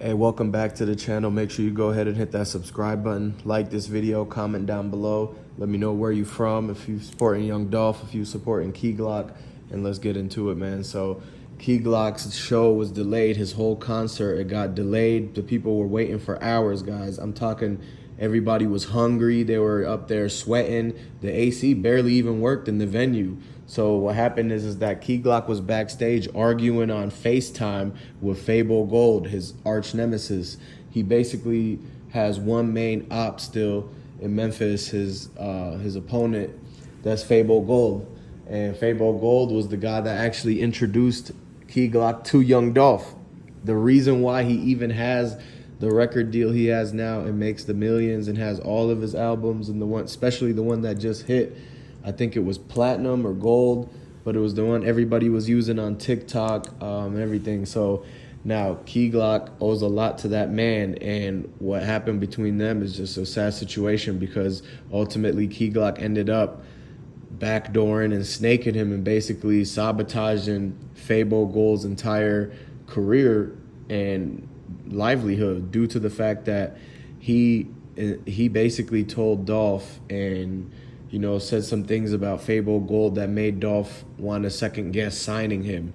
Hey, welcome back to the channel. Make sure you go ahead and hit that subscribe button. Like this video, comment down below. Let me know where you from, if you supporting Young Dolph, if you supporting Key Glock, and let's get into it, man. So Key Glock's show was delayed. His whole concert, it got delayed. The people were waiting for hours, guys. I'm talking everybody was hungry. They were up there sweating. The AC barely even worked in the venue. So what happened is that Key Glock was backstage arguing on FaceTime with Fable Gold, his arch nemesis. He basically has one main op still in Memphis, his opponent, that's Fable Gold. And Fable Gold was the guy that actually introduced Key Glock to Young Dolph. The reason why he even has the record deal he has now and makes the millions and has all of his albums, and the one, especially the one that just hit, I think it was platinum or gold, but it was the one everybody was using on TikTok and everything. So now Key Glock owes a lot to that man, and what happened between them is just a sad situation because ultimately Key Glock ended up backdooring and snaking him and basically sabotaging Fable Gold's entire career and livelihood due to the fact that he basically told Dolph and said some things about Fable Gold that made Dolph want to second guess signing him.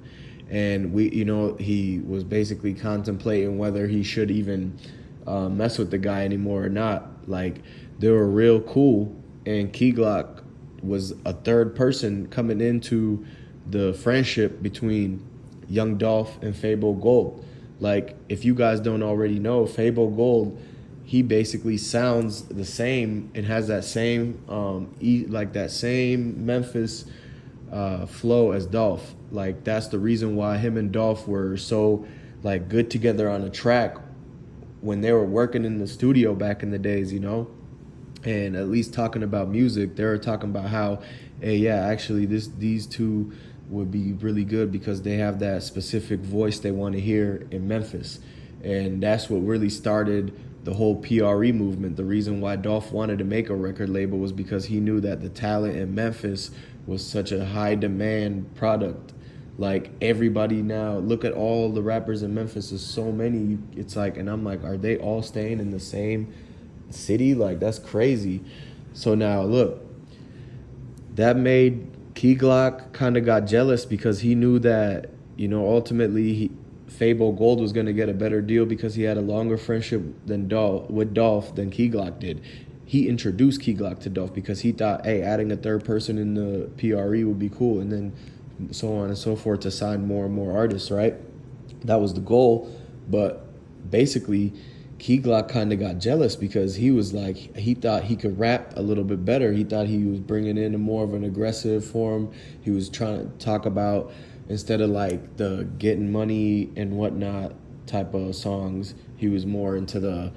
And he was basically contemplating whether he should even mess with the guy anymore or not. Like, they were real cool, and Key Glock was a third person coming into the friendship between Young Dolph and Fable Gold. Like, if you guys don't already know, Fable Gold, he basically sounds the same and has that same that same Memphis flow as Dolph. Like, that's the reason why him and Dolph were so like good together on a track when they were working in the studio back in the days, and at least talking about music. They were talking about how, hey, yeah, actually these two would be really good because they have that specific voice they want to hear in Memphis. And that's what really started the whole PRE movement. The reason why Dolph wanted to make a record label was because he knew that the talent in Memphis was such a high demand product. Like, everybody now, look at all the rappers in Memphis. There's so many. It's like, and I'm like, are they all staying in the same city? Like, that's crazy. So now look, that made Key Glock kind of got jealous because he knew that, ultimately Fable Gold was going to get a better deal because he had a longer friendship with Dolph than Key Glock did. He introduced Key Glock to Dolph because he thought, hey, adding a third person in the PRE would be cool, and then so on and so forth to sign more and more artists, right? That was the goal. But basically, Key Glock kind of got jealous because he was like, he thought he could rap a little bit better. He thought he was bringing in a more of an aggressive form. He was trying to talk about, instead of like the getting money and whatnot type of songs, he was more into the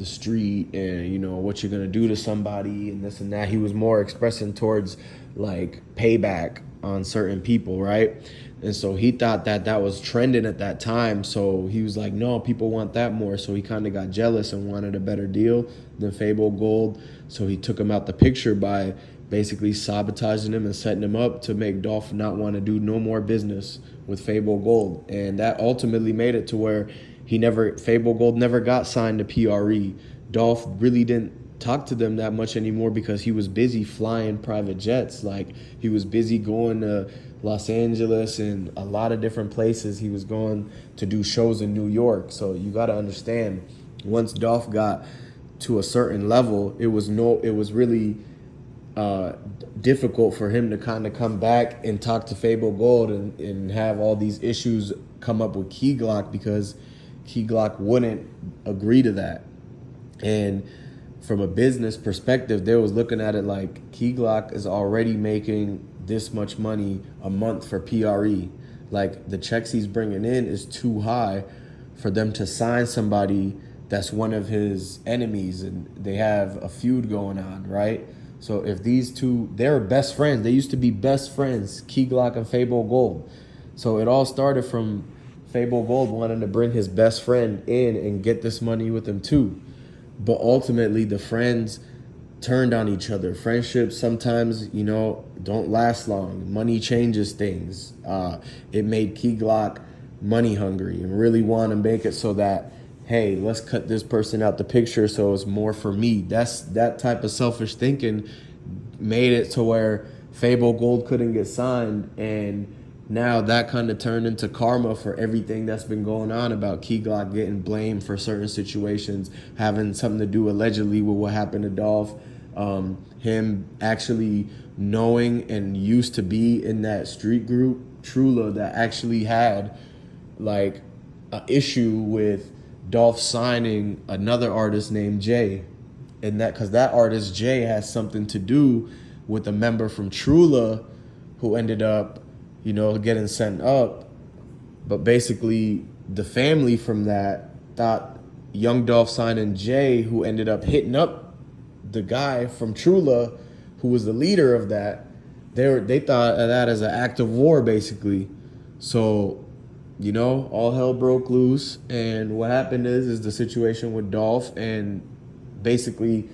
street and what you're gonna do to somebody and this and that. He was more expressing towards like payback on certain people, right? And so he thought that that was trending at that time. So he was like, no, people want that more. So he kind of got jealous and wanted a better deal than Fable Gold. So he took him out the picture by basically sabotaging him and setting him up to make Dolph not want to do no more business with Fable Gold. And that ultimately made it to where Fable Gold never got signed to PRE. Dolph really didn't talk to them that much anymore because he was busy flying private jets. Like, he was busy going to Los Angeles and a lot of different places. He was going to do shows in New York. So you got to understand, once Dolph got to a certain level, it was really difficult for him to kind of come back and talk to Fable Gold and have all these issues come up with Key Glock because Key Glock wouldn't agree to that. And from a business perspective, they was looking at it like, Key Glock is already making this much money a month for PRE. Like, the checks he's bringing in is too high for them to sign somebody that's one of his enemies and they have a feud going on, right? So if these two, they're best friends. They used to be best friends, Key Glock and Fable Gold. So it all started from Fable Gold wanting to bring his best friend in and get this money with him too. But ultimately, the friends turned on each other. Friendships sometimes, don't last long. Money changes things. It made Key Glock money hungry and really want to make it so that hey, let's cut this person out the picture so it's more for me. That type of selfish thinking made it to where Fable Gold couldn't get signed, and now that kind of turned into karma for everything that's been going on about Key Glock getting blamed for certain situations, having something to do allegedly with what happened to Dolph. Him actually knowing and used to be in that street group, Trula, that actually had like an issue with Dolph signing another artist named Jay. And that because that artist Jay has something to do with a member from Trula who ended up, getting sent up. But basically the family from that thought Young Dolph signing Jay, who ended up hitting up the guy from Trula, who was the leader of that. They thought of that as an act of war, basically. So, all hell broke loose, and what happened is the situation with Dolph and basically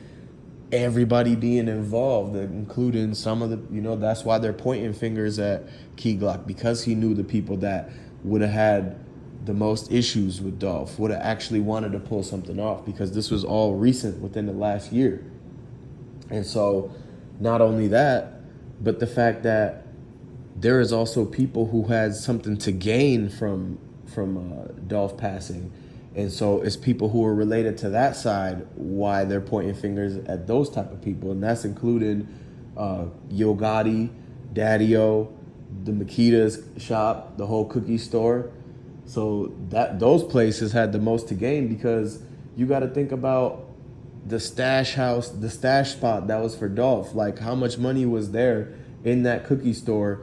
everybody being involved, including some of the, that's why they're pointing fingers at Key Glock, because he knew the people that would have had the most issues with Dolph, would have actually wanted to pull something off, because this was all recent within the last year. And so not only that, but the fact that there is also people who had something to gain from Dolph passing. And so it's people who are related to that side why they're pointing fingers at those type of people. And that's including Yo Gotti, Daddy-O, the Makita's shop, the whole cookie store. So those places had the most to gain, because you got to think about the stash house, the stash spot that was for Dolph. Like, how much money was there in that cookie store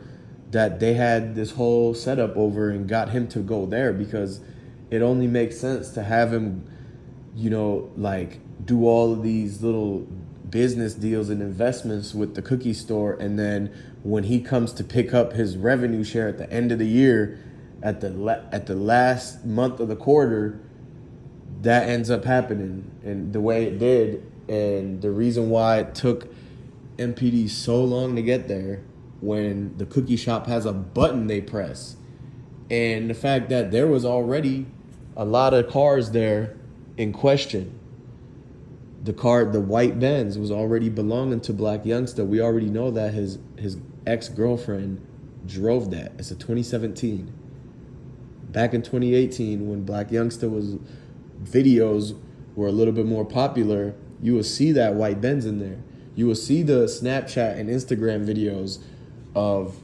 that they had this whole setup over and got him to go there, because it only makes sense to have him, do all of these little business deals and investments with the cookie store. And then when he comes to pick up his revenue share at the end of the year, at the last month of the quarter, that ends up happening and the way it did. And the reason why it took MPD so long to get there, when the cookie shop has a button they press, and the fact that there was already a lot of cars there in question. The white Benz, was already belonging to Black Youngster. We already know that his ex-girlfriend drove that. It's a 2017. Back in 2018, when Black Youngster videos were a little bit more popular, you will see that white Benz in there. You will see the Snapchat and Instagram videos of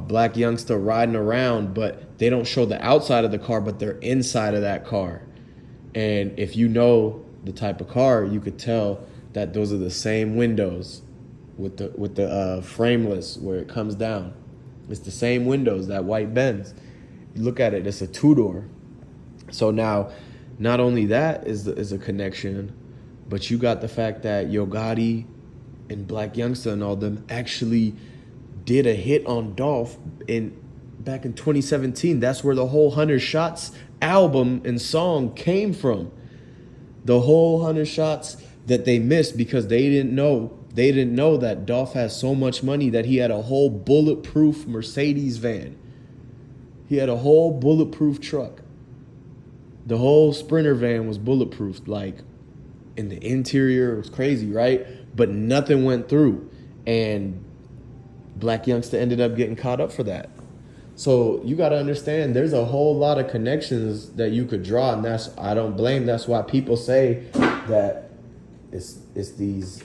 Black Youngster riding around, but they don't show the outside of the car, but they're inside of that car. And if you know the type of car, you could tell that those are the same windows with the frameless where it comes down. It's the same windows, that white Benz. You look at it, it's a two-door. So now, not only that is a connection, but you got the fact that Yo Gotti and Black Youngster and all them actually did a hit on Dolph back in 2017. That's where the whole 100 Shots album and song came from. The whole 100 Shots that they missed because they didn't know that Dolph has so much money that he had a whole bulletproof Mercedes van. He had a whole bulletproof truck. The whole Sprinter van was bulletproof, like in the interior. It was crazy, right? But nothing went through. And Black Youngster ended up getting caught up for that. So you got to understand, there's a whole lot of connections that you could draw, and I don't blame. That's why people say that it's these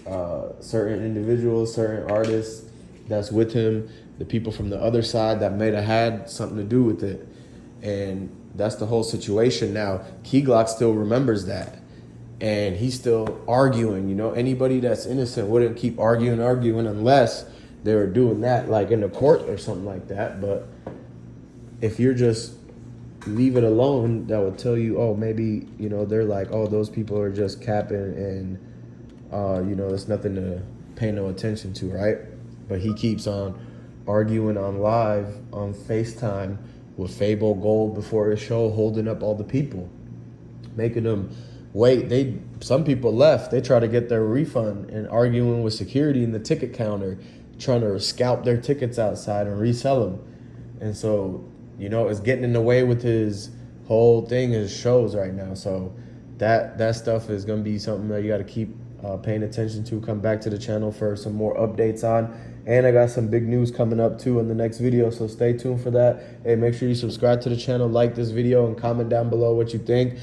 certain individuals, certain artists that's with him, the people from the other side that may have had something to do with it. And that's the whole situation. Now, Key Glock still remembers that, and he's still arguing. Anybody that's innocent wouldn't keep arguing unless they were doing that like in the court or something like that. But if you're just leave it alone, that would tell you, oh, maybe, they're like, oh, those people are just capping and, there's nothing to pay no attention to, right? But he keeps on arguing on live, on FaceTime with Fable Gold before his show, holding up all the people, making them wait. Some people left. They try to get their refund and arguing with security in the ticket counter, trying to scalp their tickets outside and resell them. And so, it's getting in the way with his whole thing is shows right now. So that stuff is gonna be something that you got to keep paying attention to. Come back to the channel for some more updates on. And I got some big news coming up too in the next video, so stay tuned for that. Hey, make sure you subscribe to the channel, like this video, and comment down below what you think.